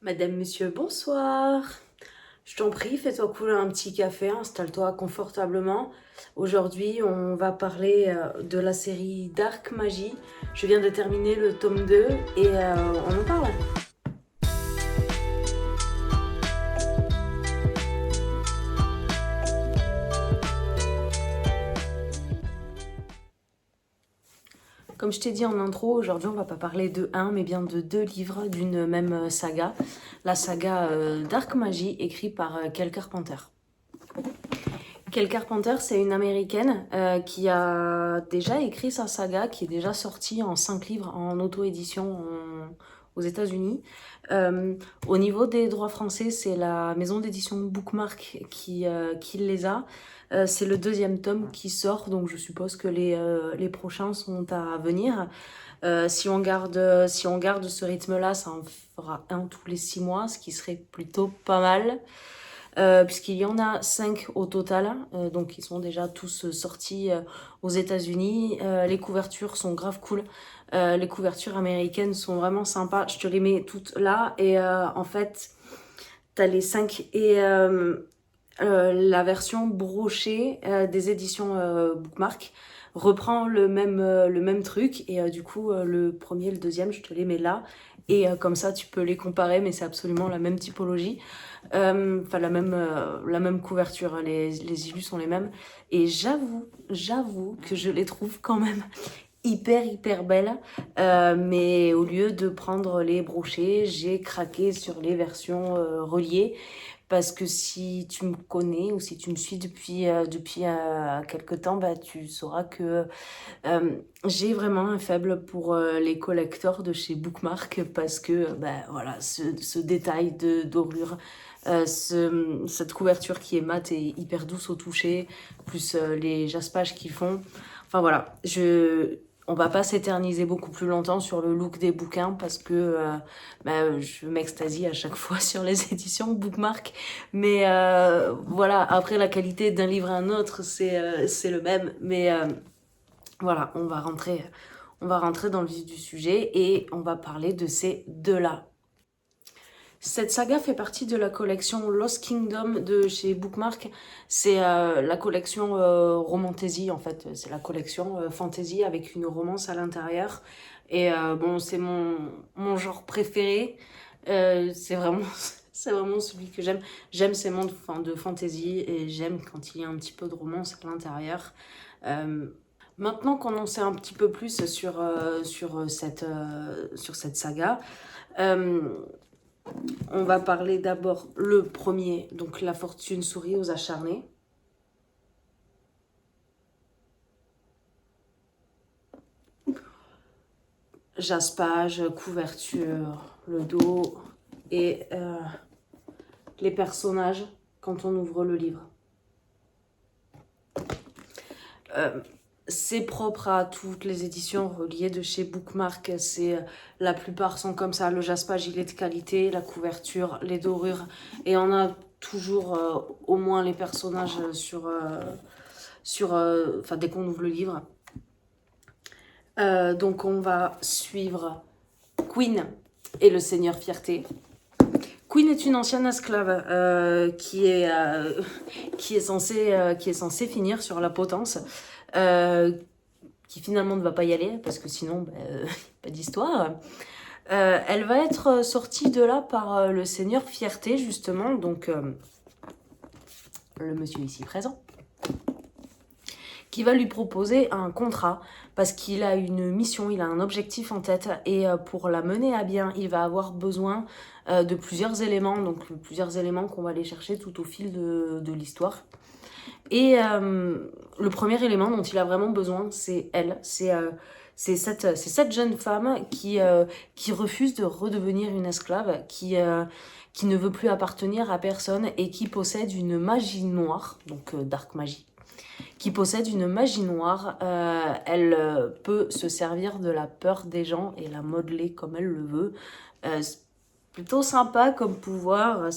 Madame, monsieur, bonsoir. Je t'en prie, fais-toi couler un petit café, installe-toi confortablement. Aujourd'hui, on va parler de la série Dark Magie. Je viens de terminer le tome 2 et on en parle. Comme je t'ai dit en intro, aujourd'hui on va pas parler de un, mais bien de deux livres d'une même saga. La saga Dark Magie, écrite par Kel Carpenter. Kel Carpenter, c'est une américaine qui a déjà écrit sa saga, qui est déjà sortie en 5 livres en auto-édition aux États-Unis. Euh, Au niveau des droits français, c'est la maison d'édition Bookmark qui les a. C'est le deuxième tome qui sort, donc je suppose que les prochains sont à venir. Si on garde ce rythme-là, ça en fera un tous les 6 mois, ce qui serait plutôt pas mal. Puisqu'il y en a 5 au total, donc ils sont déjà tous sortis aux États-Unis. Les couvertures sont grave cool. Les couvertures américaines sont vraiment sympas. Je te les mets toutes là. Et en fait, t'as les 5 et la version brochée des éditions Bookmark reprend le même truc. Et du coup, le premier et le deuxième, je te les mets là. Et comme ça, tu peux les comparer, mais c'est absolument la même typologie. Enfin, la même couverture, hein, les illus sont les mêmes. Et j'avoue que je les trouve quand même hyper belles. Mais au lieu de prendre les brochés, j'ai craqué sur les versions reliées. Parce que si tu me connais ou si tu me suis depuis quelque temps, bah, tu sauras que j'ai vraiment un faible pour les collectors de chez Bookmark parce que bah, voilà, ce détail de dorure, cette couverture qui est mate et hyper douce au toucher, plus les jaspages qu'ils font. Enfin voilà, on va pas s'éterniser beaucoup plus longtemps sur le look des bouquins parce que bah, je m'extasie à chaque fois sur les éditions Bookmark. Mais voilà, après la qualité d'un livre à un autre, c'est le même. Mais voilà, on va rentrer dans le vif du sujet et on va parler de ces deux-là. Cette saga fait partie de la collection Lost Kingdom de chez Bookmark. C'est la collection Romantasy en fait. C'est la collection fantasy avec une romance à l'intérieur. Et bon, c'est mon genre préféré. C'est vraiment, c'est vraiment celui que j'aime. J'aime ces mondes de fantasy et j'aime quand il y a un petit peu de romance à l'intérieur. Euh, Maintenant qu'on en sait un petit peu plus sur cette saga, euh, on va parler d'abord le premier, donc La fortune sourit aux acharnés. Jaspage, couverture, le dos et les personnages quand on ouvre le livre. Euh, c'est propre à toutes les éditions reliées de chez Bookmark. La plupart sont comme ça. Le jaspage, il est de qualité, la couverture, les dorures. Et on a toujours au moins les personnages enfin, dès qu'on ouvre le livre. Donc on va suivre Queen et le Seigneur Fierté. Queen est une ancienne esclave qui est censée finir sur la potence, qui finalement ne va pas y aller parce que sinon, pas d'histoire. Elle va être sortie de là par le Seigneur Fierté justement, donc le monsieur ici présent, qui va lui proposer un contrat parce qu'il a une mission, il a un objectif en tête et pour la mener à bien, il va avoir besoin de plusieurs éléments, donc plusieurs éléments qu'on va aller chercher tout au fil de l'histoire. Et le premier élément dont il a vraiment besoin, c'est elle, c'est cette jeune femme qui refuse de redevenir une esclave, qui ne veut plus appartenir à personne et qui possède une magie noire, donc dark magie, qui possède une magie noire. Elle peut se servir de la peur des gens et la modeler comme elle le veut. Euh, plutôt sympa comme pouvoir.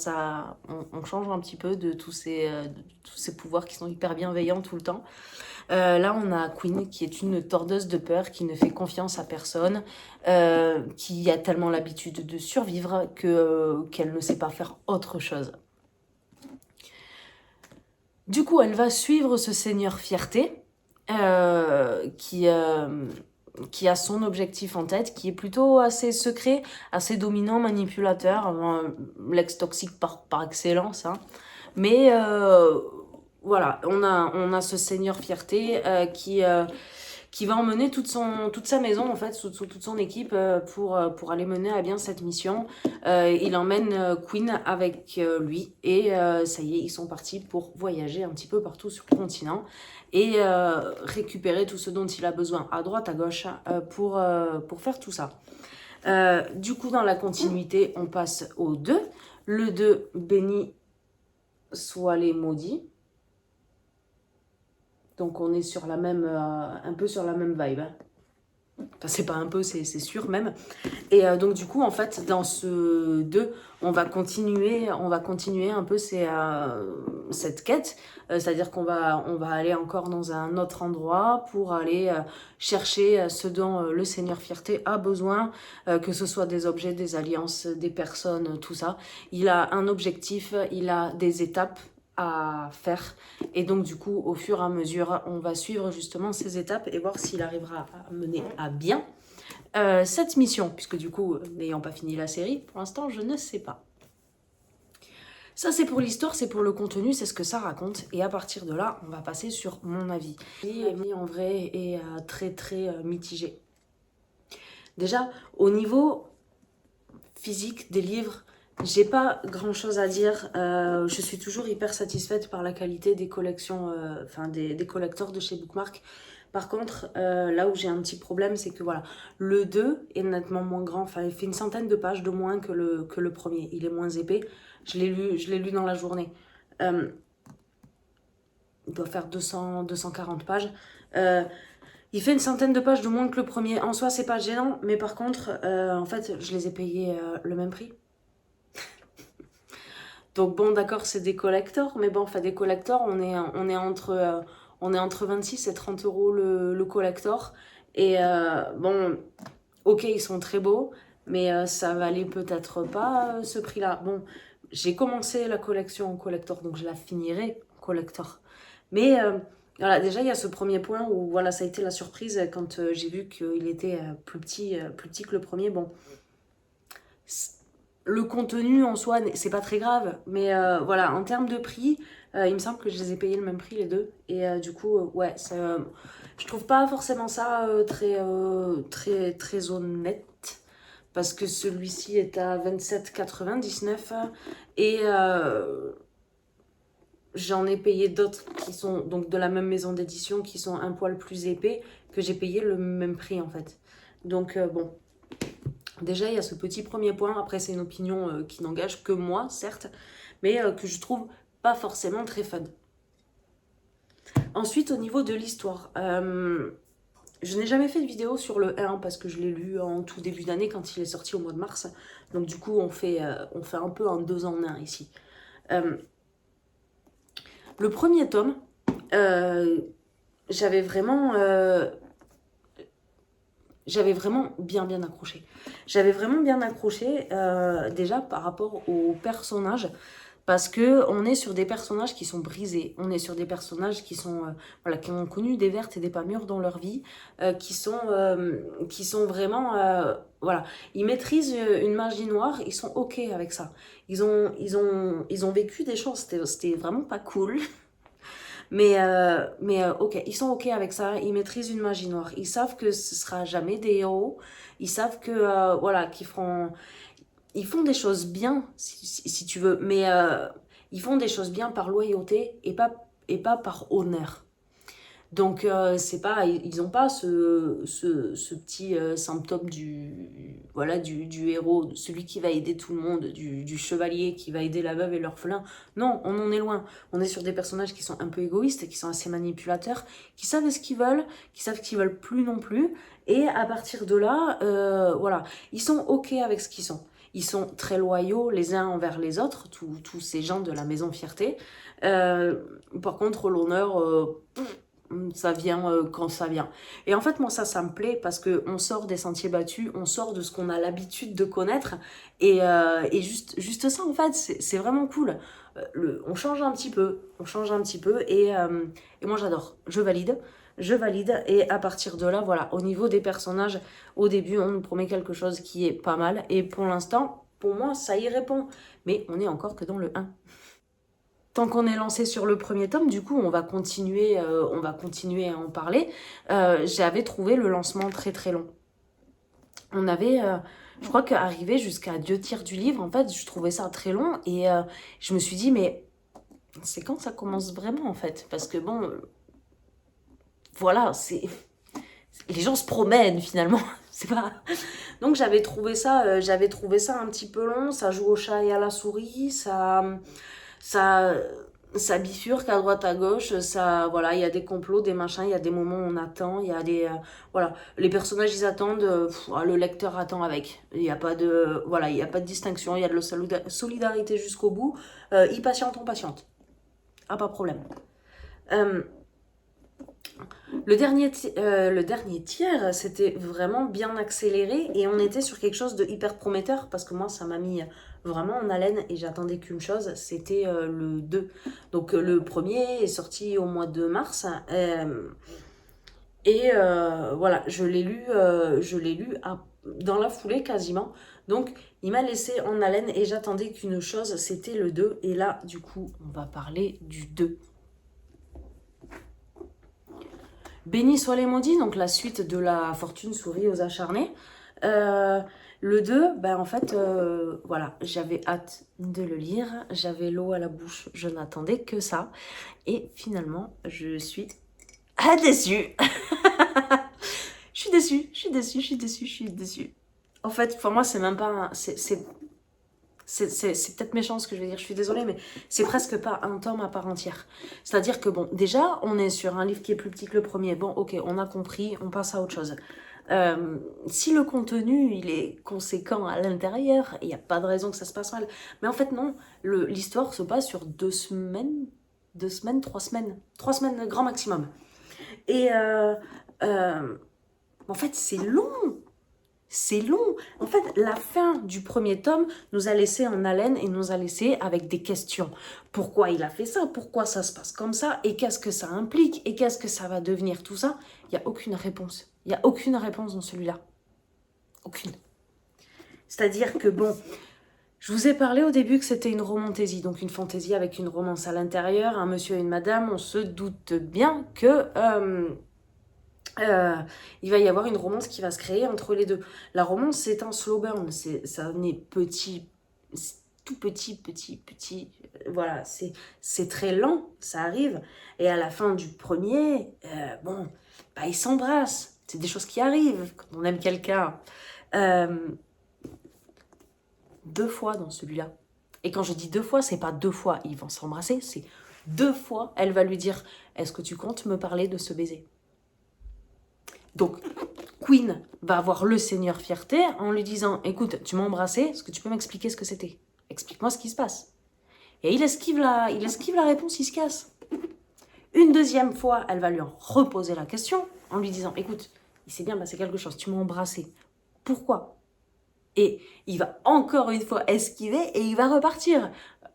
On change un petit peu de tous ces pouvoirs qui sont hyper bienveillants tout le temps. Là, on a Queen qui est une tordeuse de peur, qui ne fait confiance à personne, qui a tellement l'habitude de survivre qu'elle ne sait pas faire autre chose. Du coup, elle va suivre ce seigneur fierté qui a son objectif en tête, qui est plutôt assez secret, assez dominant, manipulateur, l'ex-toxique par excellence. Hein. Mais voilà, on a ce seigneur fierté qui va emmener toute sa maison, en fait, toute son équipe pour aller mener à bien cette mission. Il emmène Queen avec lui et ça y est, ils sont partis pour voyager un petit peu partout sur le continent et récupérer tout ce dont il a besoin à droite, à gauche pour faire tout ça. Du coup, dans la continuité, on passe au 2. Le 2, béni soit les maudits. Donc on est sur la même, un peu sur la même vibe. Hein. Enfin, c'est pas un peu, c'est sûr même. Et donc du coup, en fait, dans ce 2, on va continuer un peu cette quête. C'est-à-dire qu'on va aller encore dans un autre endroit pour aller chercher ce dont le Seigneur Fierté a besoin, que ce soit des objets, des alliances, des personnes, tout ça. Il a un objectif, il a des étapes à faire et donc du coup au fur et à mesure on va suivre justement ces étapes et voir s'il arrivera à mener à bien cette mission, puisque du coup n'ayant pas fini la série pour l'instant je ne sais pas. Ça c'est pour l'histoire, c'est pour le contenu, c'est ce que ça raconte et à partir de là on va passer sur mon avis. L'avis en vrai est très mitigé. Déjà au niveau physique des livres, j'ai pas grand chose à dire. Je suis toujours hyper satisfaite par la qualité des collections, des collecteurs de chez Bookmark. Par contre, là où j'ai un petit problème, c'est que voilà, le 2 est nettement moins grand. Enfin, il fait une centaine de pages de moins que le premier. Il est moins épais. Je l'ai lu dans la journée. Il doit faire 240 pages. Il fait une centaine de pages de moins que le premier. En soi, c'est pas gênant, mais par contre, en fait, je les ai payés le même prix. Donc bon, d'accord, c'est des collectors, mais bon, enfin des collectors, on est entre 26 et 30 euros le collector. Et bon, ok, ils sont très beaux, mais ça valait peut-être pas ce prix-là. Bon, j'ai commencé la collection en collector, donc je la finirai en collector. Mais voilà, déjà, il y a ce premier point où voilà, ça a été la surprise quand j'ai vu qu'il était plus petit que le premier. Bon, le contenu en soi, c'est pas très grave, mais voilà, en termes de prix, il me semble que je les ai payés le même prix les deux. Et du coup, ouais, je trouve pas forcément ça très honnête. Parce que celui-ci est à 27,99 et j'en ai payé d'autres qui sont donc de la même maison d'édition, qui sont un poil plus épais, que j'ai payé le même prix en fait. Donc bon, déjà, il y a ce petit premier point. Après, c'est une opinion qui n'engage que moi, certes, mais que je trouve pas forcément très fun. Ensuite, au niveau de l'histoire, je n'ai jamais fait de vidéo sur le 1 parce que je l'ai lu en tout début d'année quand il est sorti au mois de mars. Donc du coup, on fait un peu un 2 en 1 ici. Le premier tome, j'avais vraiment bien accroché. J'avais vraiment bien accroché déjà par rapport aux personnages parce que on est sur des personnages qui sont brisés, on est sur des personnages qui sont voilà, qui ont connu des vertes et des pas mûres dans leur vie, qui sont vraiment voilà, ils maîtrisent une magie noire, ils sont ok avec ça. Ils ont vécu des choses, c'était vraiment pas cool. Mais ok, ils sont ok avec ça, ils maîtrisent une magie noire, ils savent que ce sera jamais des héros, ils savent que voilà, ils font des choses bien si tu veux, mais ils font des choses bien par loyauté et pas par honneur. Donc c'est pas, ils ont pas ce petit symptôme voilà, du héros, de celui qui va aider tout le monde, du chevalier qui va aider la veuve et l'orphelin. Non, on en est loin. On est sur des personnages qui sont un peu égoïstes, qui sont assez manipulateurs, qui savent ce qu'ils veulent, qui savent qu'ils veulent plus non plus. Et à partir de là, voilà, ils sont ok avec ce qu'ils sont. ils sont très loyaux les uns envers les autres, tous ces gens de la Maison Fierté. Par contre, l'honneur, ça vient quand ça vient. Et en fait, moi, ça me plaît parce qu'on sort des sentiers battus, on sort de ce qu'on a l'habitude de connaître. Et juste ça, en fait, c'est vraiment cool. On change un petit peu, et moi, j'adore. Je valide. Et à partir de là, voilà, au niveau des personnages, au début, on nous promet quelque chose qui est pas mal. Et pour l'instant, pour moi, ça y répond. Mais on est encore que dans le 1. Tant qu'on est lancé sur le premier tome, du coup, on va continuer à en parler. J'avais trouvé le lancement très très long. On avait, je crois qu'arrivé jusqu'à 2 tiers du livre, en fait, je trouvais ça très long. Et je me suis dit, mais c'est quand ça commence vraiment, en fait? Parce que bon, voilà, les gens se promènent finalement. C'est pas... Donc j'avais trouvé ça un petit peu long. Ça joue au chat et à la souris. Ça, ça bifurque à droite à gauche, voilà, il y a des complots, des machins, il y a des moments où on attend, il y a voilà, les personnages ils attendent, le lecteur attend avec. Il n'y a pas de, voilà, il y a pas de distinction, il y a de la solidarité jusqu'au bout. Il patiente, on patiente. Ah, pas de problème. Euh, le dernier tiers, c'était vraiment bien accéléré et on était sur quelque chose de hyper prometteur parce que moi, ça m'a mis vraiment en haleine et j'attendais qu'une chose, c'était le 2. Donc le premier est sorti au mois de mars et voilà, je l'ai lu dans la foulée quasiment. Donc il m'a laissé en haleine et j'attendais qu'une chose, c'était le 2. Et là, du coup, on va parler du 2. Béni soit les maudits, donc la suite de la fortune sourit aux acharnés. Le 2, ben en fait, voilà, j'avais hâte de le lire, j'avais l'eau à la bouche, je n'attendais que ça. Et finalement, je suis déçue. Je suis déçue. En fait, pour moi, c'est même pas... C'est peut-être méchant ce que je vais dire, je suis désolée, mais c'est presque pas un tome à part entière. C'est-à-dire que bon, déjà, on est sur un livre qui est plus petit que le premier. Bon, ok, on a compris, on passe à autre chose. Si le contenu, il est conséquent à l'intérieur, il n'y a pas de raison que ça se passe mal. Mais en fait, non, l'histoire se passe sur 2 semaines, 2 semaines, 3 semaines. 3 semaines grand maximum. Et en fait, c'est long. C'est long. En fait, la fin du premier tome nous a laissé en haleine et nous a laissé avec des questions. Pourquoi il a fait ça? Pourquoi ça se passe comme ça? Et qu'est-ce que ça implique? Et qu'est-ce que ça va devenir tout ça? Il n'y a aucune réponse. Il n'y a aucune réponse dans celui-là. Aucune. C'est-à-dire que bon, je vous ai parlé au début que c'était une romantaisie, donc une fantaisie avec une romance à l'intérieur, un monsieur et une madame. On se doute bien que... il va y avoir une romance qui va se créer entre les deux. La romance, c'est un slow burn, ça n'est petit, tout petit, voilà, c'est très lent, ça arrive. Et à la fin du premier, bon, bah, ils s'embrassent. C'est des choses qui arrivent quand on aime quelqu'un. 2 fois dans celui-là. Et quand je dis 2 fois, c'est pas 2 fois ils vont s'embrasser, c'est 2 fois elle va lui dire « Est-ce que tu comptes me parler de ce baiser ?» Donc, Queen va voir le Seigneur Fierté en lui disant « Écoute, tu m'as embrassé, est-ce que tu peux m'expliquer ce que c'était? Explique-moi ce qui se passe. » Et il esquive la réponse, il se casse. Une deuxième fois, elle va lui en reposer la question en lui disant « Écoute, il s'est bien passé quelque chose, tu m'as embrassé. Pourquoi ?» Et il va encore une fois esquiver et il va repartir.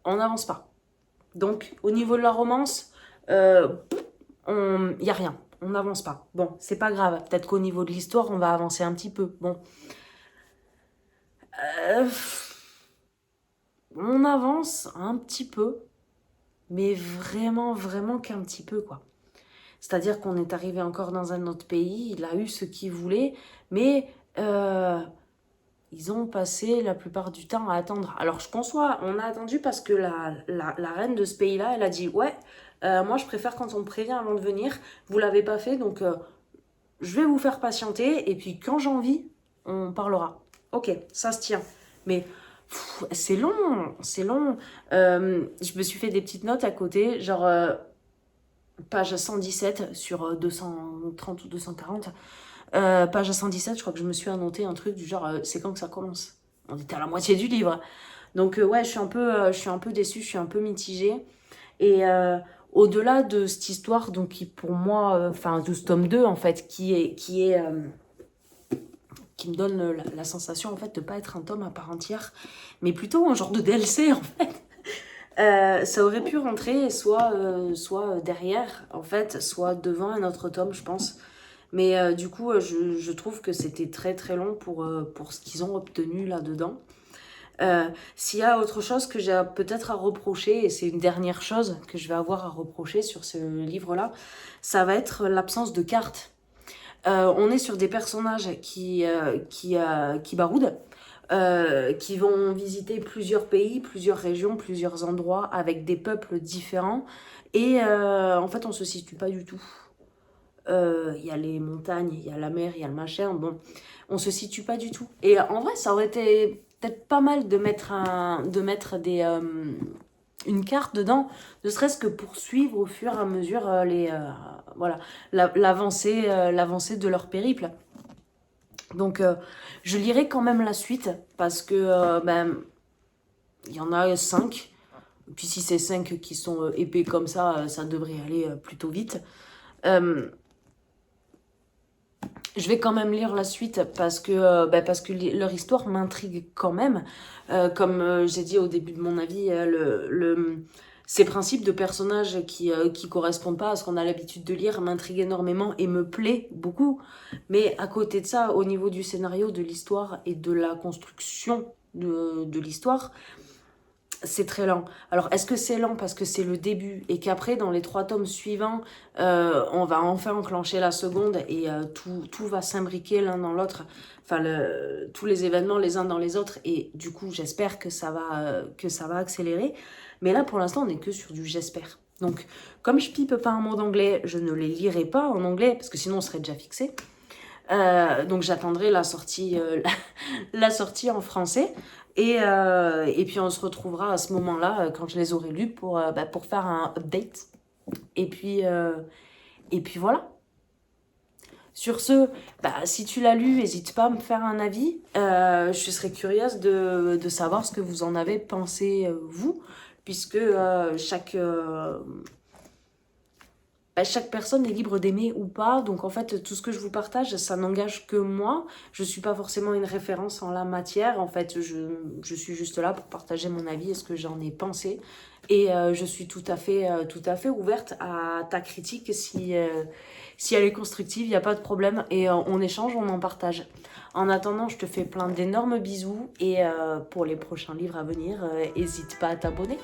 On n'avance pas. Donc, au niveau de la romance, il n'y a rien. On n'avance pas. Bon, c'est pas grave. Peut-être qu'au niveau de l'histoire, on va avancer un petit peu. Bon. On avance un petit peu, mais vraiment, vraiment qu'un petit peu, quoi. C'est-à-dire qu'on est arrivé encore dans un autre pays, il a eu ce qu'il voulait, mais ils ont passé la plupart du temps à attendre. Alors, je conçois, on a attendu parce que la reine de ce pays-là, elle a dit « Ouais, moi, je préfère quand on me prévient avant de venir. Vous l'avez pas fait, donc je vais vous faire patienter. Et puis, quand j'ai envie, on parlera. » Ok, ça se tient. Mais c'est long, c'est long. Je me suis fait des petites notes à côté, genre page 117 sur 230 ou 240. Page 117, je crois que je me suis annoté un truc du genre c'est quand que ça commence. On était à la moitié du livre. Donc ouais, je suis un peu déçue, je suis un peu mitigée. Et au-delà de cette histoire, donc qui pour moi, enfin de ce tome 2 en fait, qui me donne la sensation en fait de pas être un tome à part entière, mais plutôt un genre de DLC en fait. Ça aurait pu rentrer soit derrière en fait, soit devant un autre tome, je pense. Mais du coup, je trouve que c'était très très long pour ce qu'ils ont obtenu là-dedans. S'il y a autre chose que j'ai peut-être à reprocher, et c'est une dernière chose que je vais avoir à reprocher sur ce livre-là, ça va être l'absence de cartes. On est sur des personnages qui baroudent, qui vont visiter plusieurs pays, plusieurs régions, plusieurs endroits avec des peuples différents. Et en fait, on se situe pas du tout. Il y a les montagnes, il y a la mer, il y a le machin. Bon, on se situe pas du tout. Et en vrai, ça aurait été peut-être pas mal de mettre une carte dedans, ne serait-ce que pour suivre au fur et à mesure voilà, l'avancée de leur périple. Donc, je lirai quand même la suite parce que ben, il y en a 5. Puis si c'est 5 qui sont épais comme ça devrait aller plutôt vite. Euh, je vais quand même lire la suite parce que leur histoire m'intrigue quand même. Comme j'ai dit au début de mon avis, ces principes de personnages qui correspondent pas à ce qu'on a l'habitude de lire m'intriguent énormément et me plaît beaucoup. Mais à côté de ça, au niveau du scénario, de l'histoire et de la construction de l'histoire, c'est très lent. Alors, est-ce que c'est lent parce que c'est le début et qu'après, dans les 3 tomes suivants, on va enfin enclencher la seconde et tout va s'imbriquer l'un dans l'autre, enfin, tous les événements les uns dans les autres et du coup, j'espère que ça va accélérer. Mais là, pour l'instant, on n'est que sur du j'espère. Donc, comme je pipe pas un mot d'anglais, je ne les lirai pas en anglais parce que sinon, on serait déjà fixé. Donc j'attendrai la sortie en français. Et puis on se retrouvera à ce moment-là, quand je les aurai lus, pour faire un update. Et puis voilà. Sur ce, si tu l'as lu, n'hésite pas à me faire un avis. Je serais curieuse de savoir ce que vous en avez pensé, vous, puisque chaque personne est libre d'aimer ou pas. Donc en fait, tout ce que je vous partage, ça n'engage que moi. Je ne suis pas forcément une référence en la matière. En fait, je suis juste là pour partager mon avis et ce que j'en ai pensé. Et je suis tout à fait ouverte à ta critique si elle est constructive, il n'y a pas de problème. Et on échange, on en partage. En attendant, je te fais plein d'énormes bisous. Et pour les prochains livres à venir, n'hésite pas à t'abonner.